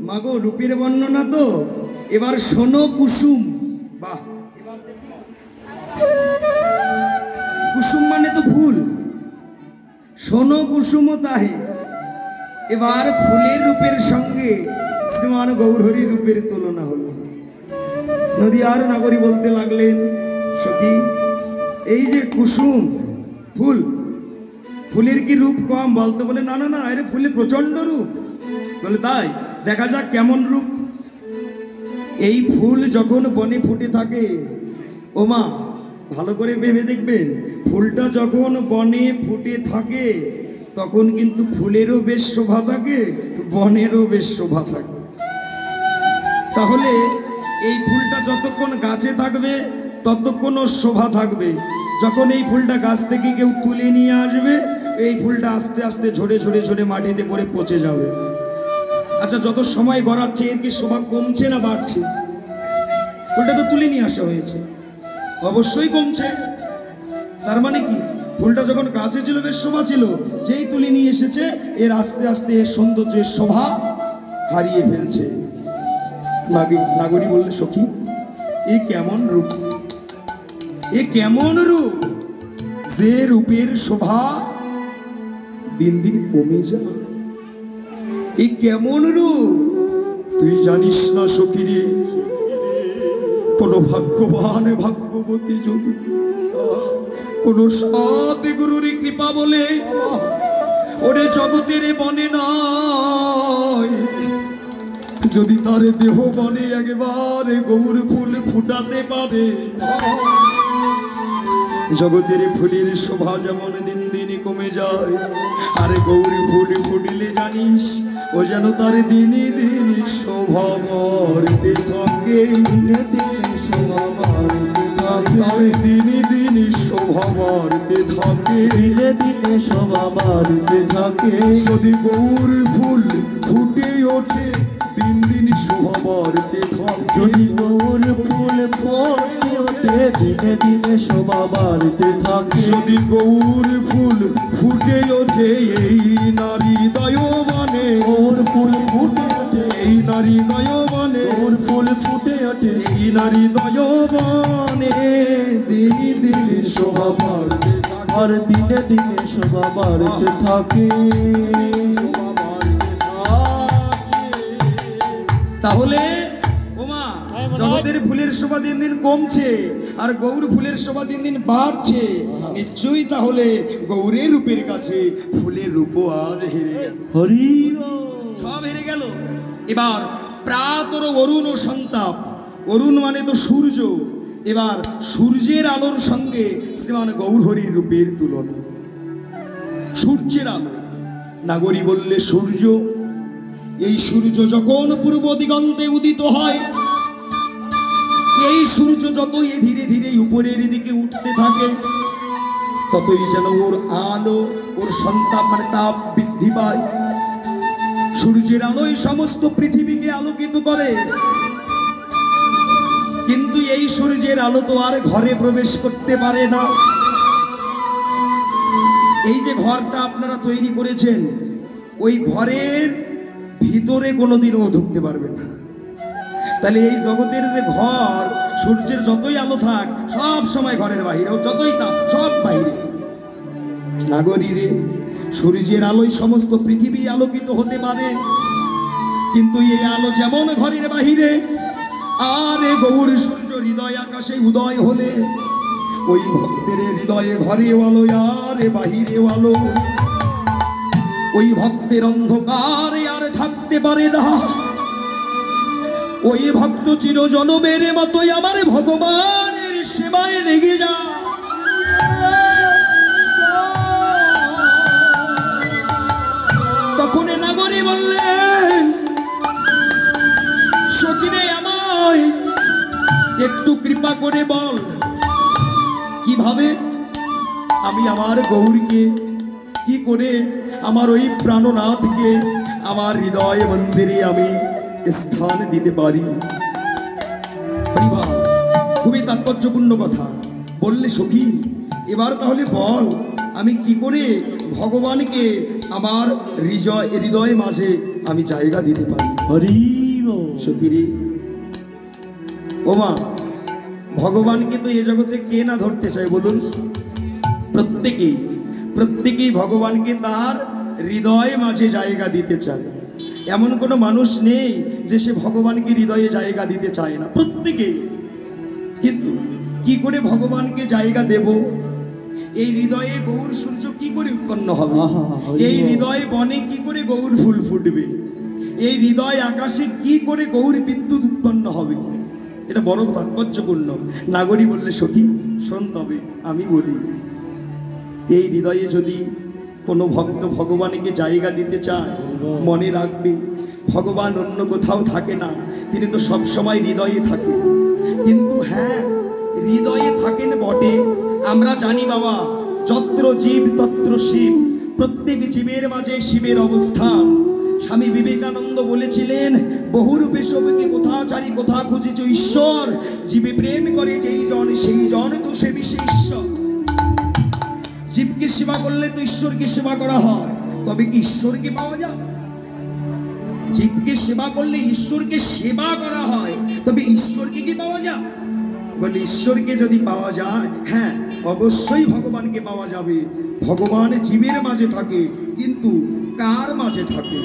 মাগো রূপের বর্ণনা তো, এবার শোনো কুসুম। বাহ, কুসুম মানে তো ফুল, শোনো কুসুম তাহে। এবার ফুলের রূপের সঙ্গে শ্রীমান গৌরহরির রূপের তুলনা হলো। নদীয়ার নাগরী বলতে লাগলেন, সখী এই যে কুসুম ফুল, ফুলের কি রূপ কম বলতে? বলে না না না, আরে ফুলের প্রচন্ড রূপ। বলে তাই, দেখা যাক কেমন রূপ। এই ফুল যখন বনে ফুটে থাকে, ও মা ভালো করে ভেবে দেখবেন, ফুলটা যখন বনে ফুটে থাকে তখন কিন্তু ফুলেরও বেশ শোভা থাকে, বনেরও বেশ শোভা থাকে। তাহলে এই ফুলটা যতক্ষণ গাছে থাকবে ততক্ষণ ওর শোভা থাকবে। যখন এই ফুলটা গাছ থেকে কেউ তুলে নিয়ে আসবে, এই ফুলটা আস্তে আস্তে ঝরে ঝরে ঝরে মাটিতে পড়ে পচে যাবে। আচ্ছা, যত সময় গড়াচ্ছে এর কি শোভা কমছে না বাড়ছে? ফুলটা তো তুলে নিয়ে আসা হয়েছে, অবশ্যই কমছে। তার মানে কি, ফুলটা যখন গাছে ছিল বেশ শোভা ছিল, যেই তুলে নিয়ে এসেছে এর আস্তে আস্তে এর সৌন্দর্যের শোভা হারিয়ে ফেলছে। নাগরী বললে, সখী এ কেমন রূপ, এ কেমন রূপ, যে রূপের শোভা দিন দিন কমে যায়। এ কেমন রূপ তুই জানিস না সখী রে। কোন ভাগ্যবান ভাগ্যবতী যদি কোন সৎ গুরুর কৃপা বলে ওরে জগতের বনে নয়, যদি তার দেহ বনে একবারে গৌর ফুল ফুটাতে পারে, জগতের ফুলের শোভা যেমন দিন দিন কমে যায়, আরে গৌরী ফুল ফুটিলে জানিস ও যেন তার দিনে দিনে শোভা বাড়তে থাকে। দিনে দিনে শোভা বাড়তে থাকে, তার দিনে দিনে শোভা বাড়তে থাকে, দিনে দিনে শোভা বাড়তে থাকে। যদি গৌর ফুল ফুটে ওঠে দিন দিন শোভা বাড়তে থাকে, যদি গৌর ফুল ফুটে ওঠে দিনে দিনে শোভা বাড়তে থাকে। যদি গৌর ফুল ফুটে ওঠে এই নারী দয়বানে, গৌর ফুল ফুটে ওঠে এই নারী দয়বানে, গৌর ফুল ফুটে ওঠে এই নারী দয়বানে, দিনে দিনে শোভা বাড়তে থাকে, আর দিনে দিনে শোভা বাড়তে থাকে। তাহলে ওমা জগতের ফুলের শোভা দিন দিন কমছে আর গৌর ফুলের শোভা দিন দিন বাড়ছে, নিশ্চয়ই তাহলে গৌরের রূপের কাছে ফুলের রূপ আর হেরে গেল, সব হেরে গেল। এবার প্রাতর অরুণ ও সন্তাপ, অরুণ মানে তো সূর্য, এবার সূর্যের আলোর সঙ্গে শ্রীমান গৌরহরির রূপের তুলনা। সূর্যের আলো, নাগরী বললে সূর্য, এই সূর্য যখন পূর্ব দিগন্তে উদিত হয়, এই সূর্য যতই ধীরে ধীরে উপরের দিকে উঠতে থাকে ততই যেন ওর আলো, ওর সন্তাপ মানে তাপ বৃদ্ধি পায়। সূর্যের আলোই সমস্ত পৃথিবীকে আলোকিত করে, কিন্তু এই সূর্যের আলো তো আর ঘরে প্রবেশ করতে পারে না। এই যে ঘরটা আপনারা তৈরি করেছেন, ওই ঘরের ভিতরে কোনোদিনও ঢুকতে পারবে না। তাহলে এই জগতের যে ঘর, সূর্যের যতই আলো থাক সব সময় ঘরের বাইরে, যতই তাপ সব বাইরে। নাগরীরে, সূর্যের আলোয় সমস্ত পৃথিবী আলোকিত হতে পারে, কিন্তু এই আলো যেমন ঘরের বাহিরে, আর গৌর সূর্য হৃদয় আকাশে উদয় হলে ওই ভক্তের হৃদয়ে ঘরেও আলো আর বাহিরেও আলো। ওই ভক্তের অন্ধকারে আর থাকতে পারে না, ওই ভক্ত চিরজনমের মতোই আমার ভগবানের সেবায় লেগে যা। তখন নাগরী বললেন, সখিরে আমায় একটু কৃপা করে বল, কিভাবে আমি আমার গৌরীকে, কি করে আমার ওই প্রাণনাথকে আমার হৃদয় মন্দিরে আমি স্থান দিতে পারি। খুবই তাৎপর্যপূর্ণ কথা বললে সখী। এবার তাহলে বল, আমি কি করে ভগবানকে আমার হৃদয় মাঝে আমি জায়গা দিতে পারি। হরি সখীরে ও মা, ভগবানকে তো এ জগতে কে না ধরতে চায় বলুন? প্রত্যেকেই প্রত্যেকেই ভগবানকে তার হৃদয় মাঝে জায়গা দিতে চায়। এমন কোনো মানুষ নেই যে সে ভগবানকে হৃদয়ে জায়গা দিতে চায় না, প্রত্যেকেই। কিন্তু কি করে ভগবানকে জায়গা দেব? এই হৃদয়ে গৌর সূর্য কি করে উৎপন্ন হবে? এই হৃদয় বনে কি করে গৌর ফুল ফুটবে? এই হৃদয় আকাশে কি করে গৌর বিদ্যুৎ উৎপন্ন হবে? এটা বড় তাৎপর্যপূর্ণ। নাগরী বললে সখী শোন, তবে আমি বলি, এই হৃদয়ে যদি কোনো ভক্ত ভগবানকে জায়গা দিতে চায়, মনে রাখবে ভগবান অন্য কোথাও থাকে না, তিনি তো সব সময় হৃদয়ে থাকে। কিন্তু হ্যাঁ, হৃদয়ে থাকেন বটে, আমরা জানি বাবা, যত্র জীব তত্র শিব, প্রত্যেক জীবের মাঝে শিবের অবস্থান। স্বামী বিবেকানন্দ বলেছিলেন, বহুরূপে সবকে কোথা চারি কোথা খুঁজেছ ঈশ্বর, জীবে প্রেম করে যেই জন সেই জন তো সে বিশেষ ঈশ্বর। জীবকে সেবা করলে তো ঈশ্বরকে সেবা করা হয়, তবে কি ঈশ্বরকে পাওয়া যায়? জীবকে সেবা করলে ঈশ্বরকে সেবা করা হয়, তবে ঈশ্বরকে কি পাওয়া যায়? বলে ঈশ্বরকে যদি পাওয়া যায়, হ্যাঁ অবশ্যই ভগবানকে পাওয়া যাবে। ভগবান জীবের মাঝে থাকে, কিন্তু কার মাঝে থাকে?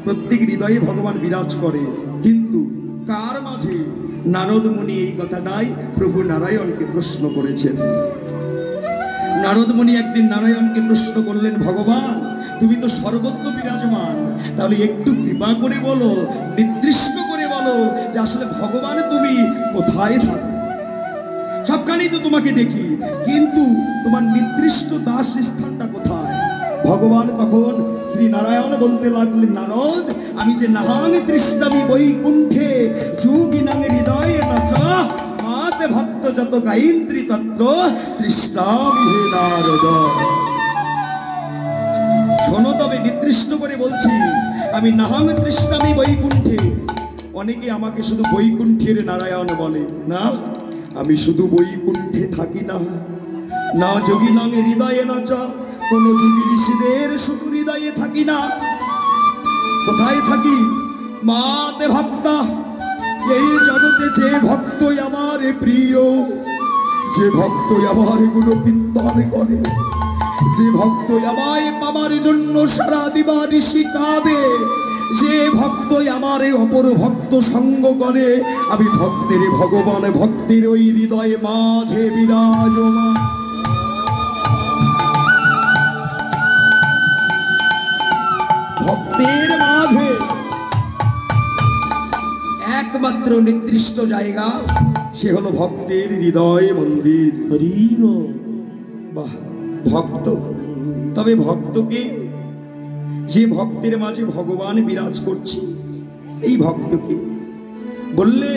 প্রত্যেক হৃদয়ে ভগবান বিরাজ করে, কিন্তু কার মাঝে? নারদ মুনি এই কথাটাই প্রভু নারায়ণকে প্রশ্ন করেছেন। নারদ মুনি একদিন নারায়ণকে প্রশ্ন করলেন, ভগবান তুমি তো সর্বত্র বিরাজমান, তাহলে একটু কৃপা করে বলো, নির্দিষ্ট করে বলো যে আসলে ভগবান তুমি কোথায় থাকো? সবখানেই তো তোমাকে দেখি, কিন্তু তোমার নির্দিষ্ট দাস স্থানটা কোথায়? ভগবান তখন শ্রী নারায়ণ বলতে লাগলেন, নারদ আমি যে নাহাং তৃষ্ণামি বৈকুণ্ঠে যোগিনাং হৃদয়ে নাচা মাতে ভক্ত যত গায়ন্ত্রী তত্র তৃষ্ণামি হে নারদ। শোনো, তবে নির্দিষ্ট করে বলছি, আমি নাহাং তৃষ্ণামি বৈকুণ্ঠে। অনেকে আমাকে শুধু বৈকুণ্ঠের নারায়ণ বলে, না আমি শুধু বৈকুণ্ঠে থাকি না, না যোগিনাং হৃদয়ে নাচা, কোন যোগী ঋষিদের শুধু হৃদয়ে থাকি না। কোথায় থাকি? মাতে ভক্তা, এই জগতে যে ভক্তই আমার প্রিয়, যে ভক্তই আমার এগুলো কীর্তন করে, যে ভক্তই আমায় পাবার জন্য সারা দিবানিশি কাঁদে, যে ভক্তই আমার অপর ভক্ত সঙ্গ করে, আমি ভক্তের ভগবান ভক্তের ওই হৃদয়ে মাঝে বিরাজমান। ভক্তের মাঝে একমাত্র নির্দিষ্ট জায়গা, সে হলো ভক্তের হৃদয় মন্দির। বাহ, ভক্ত, তবে ভক্তকে, যে ভক্তের মাঝে ভগবান বিরাজ করছে, এই ভক্তকে বললে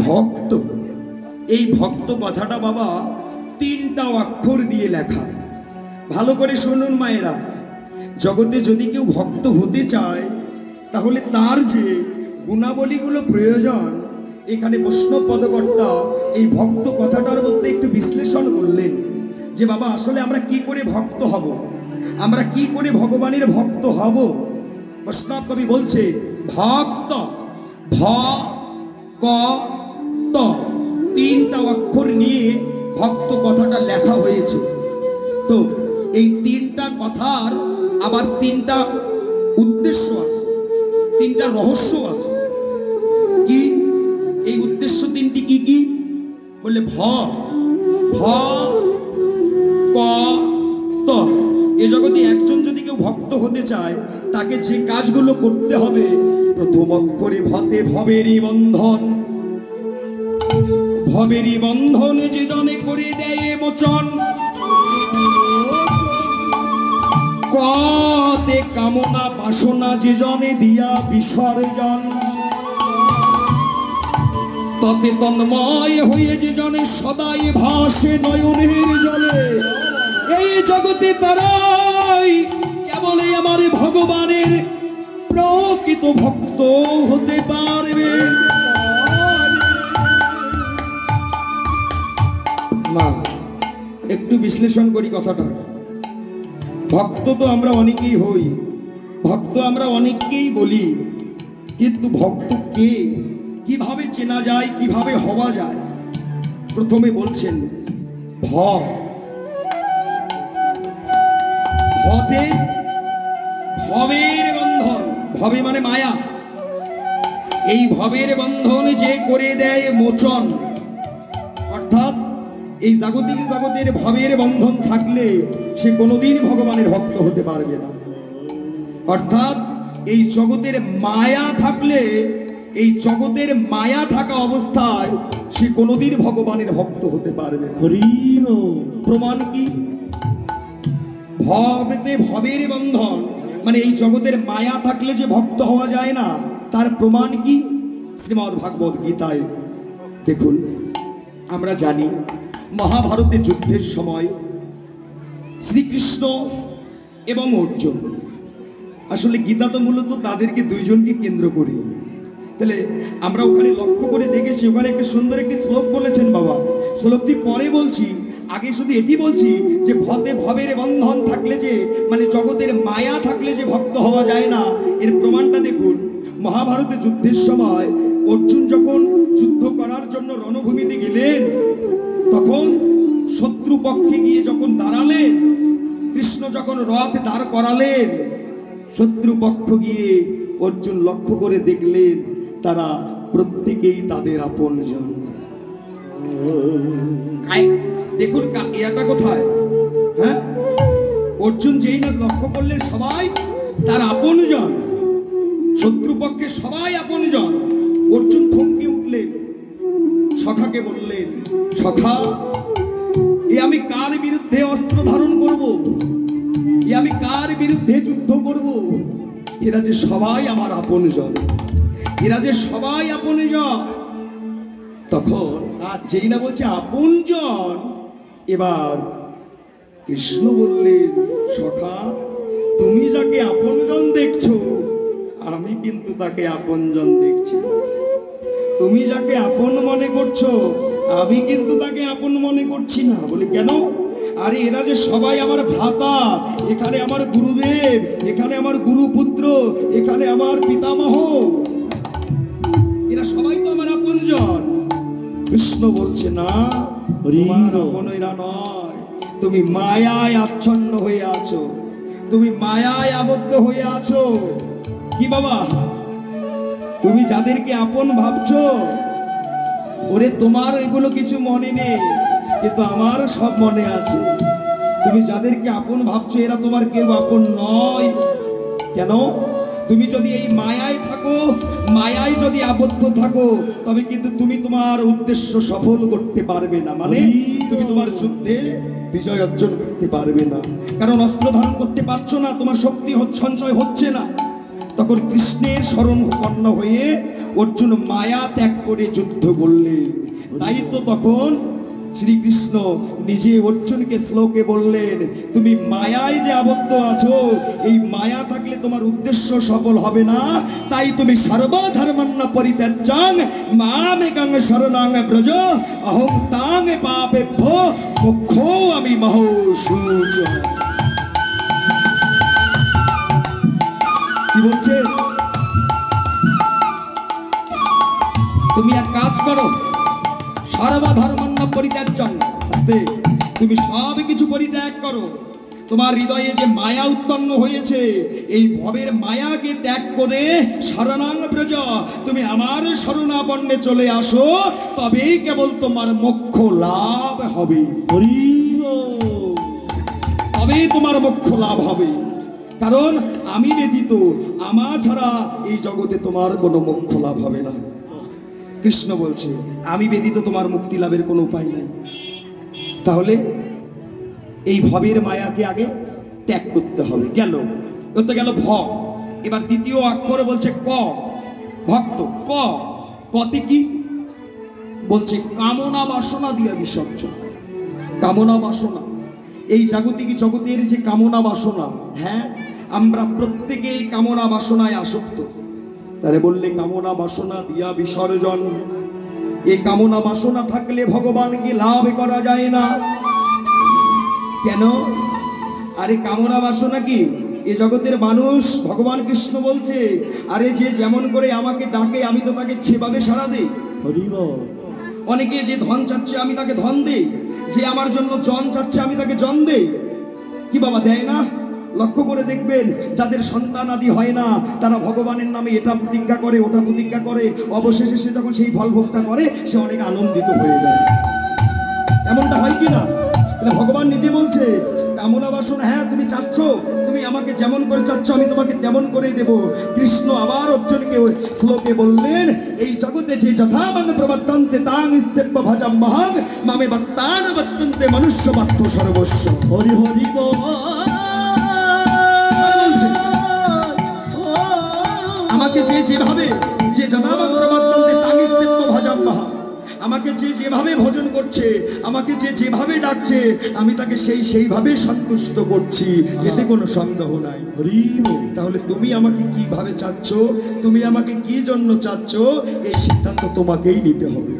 ভক্ত। এই ভক্ত কথাটা বাবা তিনটা অক্ষর দিয়ে লেখা, ভালো করে শুনুন মায়েরা। জগতে যদি কেউ ভক্ত হতে চায়, তাহলে তার যে গুণাবলীগুলো প্রয়োজন, এখানে বৈষ্ণব পদকর্তা এই ভক্ত কথাটার মধ্যে একটু বিশ্লেষণ করলেন যে বাবা আসলে আমরা কি করে ভক্ত হব, আমরা কি করে ভগবানের ভক্ত হব। বৈষ্ণব কবি বলছে, ভক্ত ভ ক ত, তিনটা অক্ষর নিয়ে ভক্ত কথাটা লেখা হয়েছে। তো এই তিনটা কথার আবার তিনটা উদ্দেশ্য আছে, তিনটা রহস্য আছে। কি এই উদ্দেশ্য তিনটি কি কি? বলে ভ ভ ক ত। এ জগতে একজন যদি কেউ ভক্ত হতে চায়, তাকে যে কাজগুলো করতে হবে, প্রথম অক্ষরে ভতে ভবেরই বন্ধন, ভবেরই বন্ধন যে জনে করে দেয় মোচন, কতে কামনা বাসনা যে জনে দিয়া বিসর্জন, ততে তন্ময় হয়ে যে জনে সদাই ভাসে নয়নের জলে। এই জগতে তারাই কেবল আমার ভগবানের প্রকৃত ভক্ত হতে পারবে। মা একটু বিশ্লেষণ করি কথাটা। ভক্ত তো আমরা অনেকেই হই, ভক্ত আমরা অনেককেই বলি, কিন্তু ভক্ত কে, কিভাবে চেনা যায়, কিভাবে হওয়া যায়? প্রথমে বলছেন ভবে ভবের বন্ধন। ভবে মানে মায়া। এই ভবের বন্ধন যে করে দেয় মোচন, অর্থাৎ এই জাগতিক জগতের ভবের বন্ধন থাকলে সে কোনোদিন ভগবানের ভক্ত হতে পারবে না। অর্থাৎ এই জগতের মায়া থাকলে, এই জগতের মায়া থাকা অবস্থায় সে কোনোদিন ভগবানের ভক্ত হতে পারবে না। প্রমাণ কি? ভবেতে ভবের বন্ধন মানে এই জগতের মায়া থাকলে যে ভক্ত হওয়া যায় না, তার প্রমাণ কি? শ্রীমদ্ ভাগবত গীতায় দেখুন, আমরা জানি মহাভারতের যুদ্ধের সময় শ্রীকৃষ্ণ এবং অর্জুন, আসলে গীতা তো মূলত তাদেরকে দুইজনকে কেন্দ্র করে, তাহলে আমরা ওখানে লক্ষ্য করে দেখেছি, ওখানে একটা সুন্দর একটি শ্লোক বলেছেন বাবা। শ্লোকটি পরে বলছি, আগে শুধু এটি বলছি যে ভতে ভবের বন্ধন থাকলে যে মানে জগতের মায়া থাকলে যে ভক্ত হওয়া যায় না, এর প্রমাণটা দেখুন। মহাভারতের যুদ্ধের সময় অর্জুন যখন যুদ্ধ করার জন্য রণভূমিতে গেলেন, তখন শত্রু পক্ষে গিয়ে যখন দাঁড়ালেন, কৃষ্ণ যখন রথ দাঁড় করালেন, শত্রু পক্ষ গিয়ে অর্জুন লক্ষ্য করে দেখলেন তারা প্রত্যেকেই তাদের আপনজন। দেখুন এটা কোথায়? হ্যাঁ, অর্জুন যেই না লক্ষ্য করলেন সবাই তার আপনজন, শত্রুপক্ষে সবাই আপনজন। অর্জুন থমকে উঠলেন, সখাকে বললেন, সখা, এ আমি কার বিরুদ্ধে অস্ত্র ধারণ করব? এ আমি কার বিরুদ্ধে যুদ্ধ করব? এরা যে সবাই আমার আপনজন, এরা যে সবাই আপনজন। তখন আর যেই না বলছে আপনজন, এবার কৃষ্ণ বললেন, সখা, তুমি যাকে আপনজন দেখছো, আমি কিন্তু তাকে আপনজন দেখছি। তুমি যাকে আপন মনে করছো, আমি কিন্তু তাকে আপন মনে করছি না। বলি কেন? আরে এরা যে সবাই আমার ভ্রাতা, এখানে আমার গুরুদেব, এখানে আমার গুরুপুত্র, এখানে আমার পিতামহ, এরা সবাই তো আমার আপনজন। কৃষ্ণ বলছে না, তোমার আপন এরা নয়, তুমি মায়ায় আচ্ছন্ন হয়ে আছো, তুমি মায়ায় আবদ্ধ হয়ে আছো। কি বাবা, তুমি যাদেরকে আপন ভাবছো, ওরে তোমার এগুলো কিছু মনে নেই, কিন্তু আমার সব মনে আছে। তুমি যাদেরকে আপন ভাবছো, এরা তোমার কেউ আপন নয়। কেন? তুমি যদি এই মায়ায় থাকো, মায়ায় যদি আবদ্ধ থাকো, তবে কিন্তু তুমি তোমার উদ্দেশ্য সফল করতে পারবে না। মানে তুমি তোমার যুদ্ধে বিজয় অর্জন করতে পারবে না, কারণ অস্ত্র ধারণ করতে পারছো না, তোমার শক্তি সঞ্চয় হচ্ছে না। তখন কৃষ্ণের শরণাপন্ন হয়ে অর্জুন মায়া ত্যাগ করে যুদ্ধ করলেন। তাই তো তখন শ্রীকৃষ্ণ নিজে অর্জুনকে শ্লোকে বললেন, তুমি মায়ায় যে আবদ্ধ আছো, এই মায়া থাকলে তোমার উদ্দেশ্য সফল হবে না। তাই তুমি সর্বধর্মান্ন পরিত্যাজ্যাং মামেকং শরণাং ব্রজ অহং তাং পাপেভ্যো মোক্ষো আমি মহৌষুচ। কি বলছে? তুমি এক কাজ করো, সর্বধর্মান্ন পরিত্যাজ্যাং, আস্তে, তুমি সব কিছু পরিত্যাগ করো। তোমার হৃদয়ে যে মায়া উৎপন্ন হয়েছে, এই ভবের মায়াকে ত্যাগ করে শরণাং ব্রজ, তুমি আমার শরণাপন্নে চলে আসো, তবেই কেবল তোমার মোক্ষ লাভ হবে। তবেই তোমার মোক্ষ লাভ হবে, কারণ আমি ব্যতীত, আমার ছাড়া এই জগতে তোমার কোনো মোক্ষ লাভ হবে না। কৃষ্ণ বলছে, আমি ব্যতীত তোমার মুক্তি লাভের কোনো উপায় নাই। তাহলে এই ভবের মায়াকে আগে ত্যাগ করতে হবে। গেল, করতে গেল ভ। এবার দ্বিতীয় অক্ষরে বলছে ক, ভক্ত। ক, কতে কি বলছে? কামনা বাসনা দিয়া বিসর্জন। কামনা বাসনা, এই জাগতিক জগতের যে কামনা বাসনা, হ্যাঁ, আমরা প্রত্যেকেই কামনা বাসনায় আসক্ত। তাহলে বললে কামনা বাসনা দিয়া বিসর্জন। এই কামনা বাসনা থাকলে ভগবানকে লাভ করা যায় না। কেন? আরে কামনা বাসনা কি? এ জগতের মানুষ ভগবান কৃষ্ণ বলছে, আরে যে যেমন করে আমাকে ডাকে আমি তো তাকে সেভাবে সাড়া দিই। অনেকে যে ধন চাচ্ছে আমি তাকে ধন দিই, যে আমার জন্য জন চাচ্ছে আমি তাকে জন দেই। কি বাবা দেয় না? লক্ষ্য করে দেখবেন, যাদের সন্তান আদি হয় না তারা ভগবানের নামে এটা প্রতিজ্ঞা করে ওটা প্রতিজ্ঞা করে, অবশেষে সে যখন সেই ফল ভোগটা করে সে অনেক আনন্দিত হয়ে যায়। এমনটা হয় কি না? ভগবান নিজে বলছে কামনা বাসনা, হ্যাঁ তুমি চাচ্ছ, তুমি আমাকে যেমন করে চাচ্ছ আমি তোমাকে তেমন করেই দেব। কৃষ্ণ আবার অর্জুনকে ওই শ্লোকে বললেন, এই জগতে যে যথামাং প্রবর্তন্তে তাং ইস্তেব্য ভজম মহাং মামে ভক্তান বর্তন্তে মনুষ্য বাধ্য সর্বস্ব। হরি হরি বল। আমাকে যে যেভাবে যে যথামাং প্রবর্তন্তে তাং ইস্তেব্য ভজম মহাং, আমাকে যে যেভাবে ভজন করছে, আমাকে যে যেভাবে ডাকছে আমি তাকে সেইভাবে সন্তুষ্ট করছি, এতে কোনো সন্দেহ নাই। তাহলে তুমি আমাকে কিভাবে চাচ্ছ, তুমি আমাকে কি জন্য চাচ্ছ, এই সিদ্ধান্ত তোমাকেই নিতে হবে।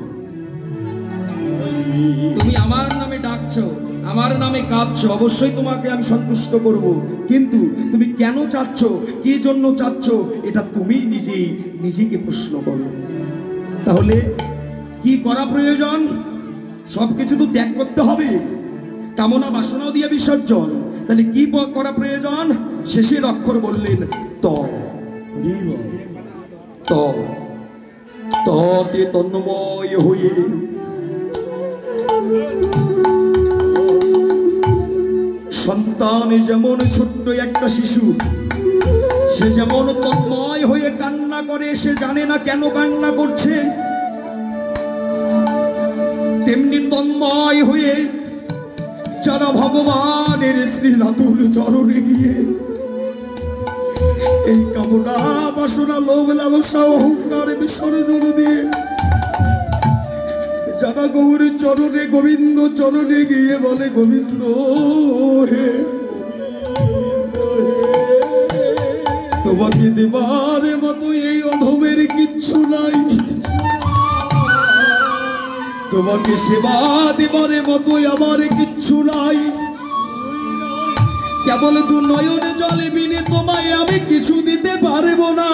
তুমি আমার নামে ডাকছো, আমার নামে কাঁদছো, অবশ্যই তোমাকে আমি সন্তুষ্ট করব, কিন্তু তুমি কেন চাচ্ছ, কি জন্য চাচ্ছ, এটা তুমি নিজেকে প্রশ্ন করো। তাহলে কি করা প্রয়োজন? সবকিছু তো ত্যাগ করতে হবে, কামনা বাসনাও দিয়ে বিসর্জন। তাহলে কি করা প্রয়োজন? শেষের অক্ষর বললেন তে তন্ময় হয়ে সন্তান যেমন ছোট্ট একটা শিশু, সে যেমন তন্ময় হয়ে কান্না করে, সে জানে না কেন কান্না করছে, তেমনি তন্ময় হয়ে যারা ভগবানের শ্রীনাথুল চরণে গিয়ে এই কামনা বাসনা লোভ লালসা অহংকার বিসর্জন দিয়ে যারা গৌরীর চরণে গোবিন্দ চরণে গিয়ে বলে, গোবিন্দ হে তোমাকে দেবার মতো এই অধমের কিচ্ছু নাই, তোমাকে সেবা দেবার মতো আমার কিচ্ছু নাই, কেবল দু নয়ন জলে বিনে তোমায় আমি কিছু দিতে পারব না।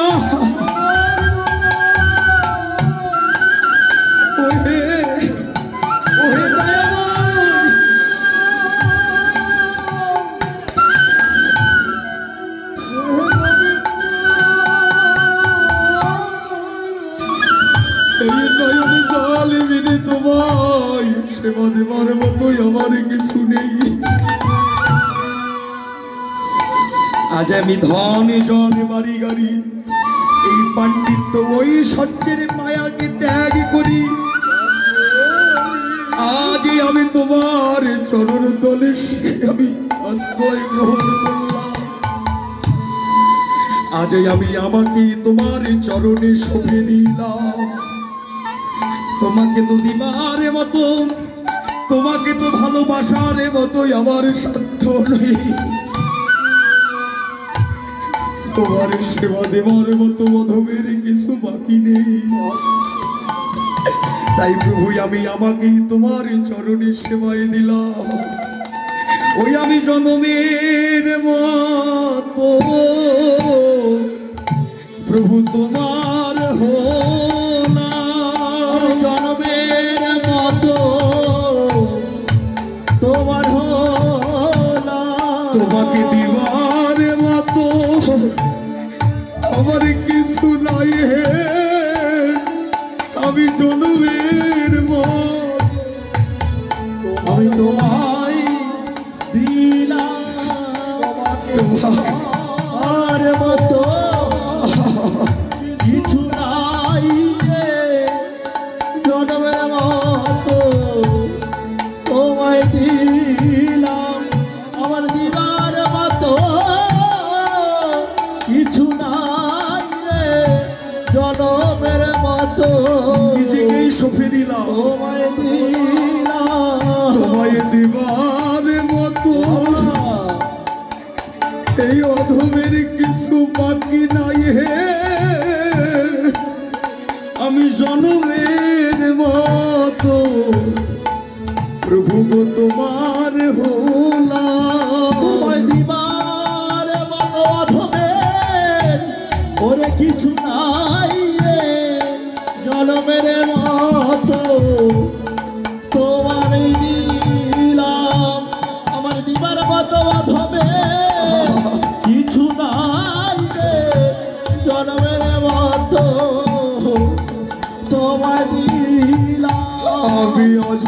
তোমায় সেবা দেবার মতোই আমার কিছু নেই। আজ আমি ধন জন বাড়ি গাড়ি এই পাণ্ডিত্য ওই সত্যের মায়াকে ত্যাগ করি, আজ আমি তোমার চরণ তলে আমি আশ্রয় গ্রহণ করলাম। আজ আমি আমাকে তোমার চরণে সঁপে দিলাম। তোমাকে তো দিবার মতো, তোমাকে তো ভালোবাসার মতোই আমার সাধ্য নেই, তোমার সেবা দেবার মতো অধমের কিছু বাকি নেই। তাই প্রভু আমি আমাকেই তোমার চরণে সেবায় দিলাম। ওই আমি জনমের মতো প্রভু তোমার হলাম, জনমের মতো তোমার হলাম। তোমাকে দিবার মতো আমার কিছু নাই হে, আমি জনমের মতো আমি তোমায় দিলাম। তোমার মতো কিছু নাই রে, জনমের মতো তোমায় দিলাম। আমার দিবার মতো কিছু নাই রে, জনমের মতো নিজেকেই সঁপে দিলাম। তোমায় দিলাম, তোমায় দিবার মতো এই অধমের কিছু বাকি নাই হে, আমি জনমের মতো প্রভু তোমার হলাম। তোমায় দিবার মতো তবে কিছু নাই রে জনমের মতো তোমার দিলাম আমার দিবার মতো হবে কিছু নাই রে জনমের মতো তোমার দিলাম আমি আজ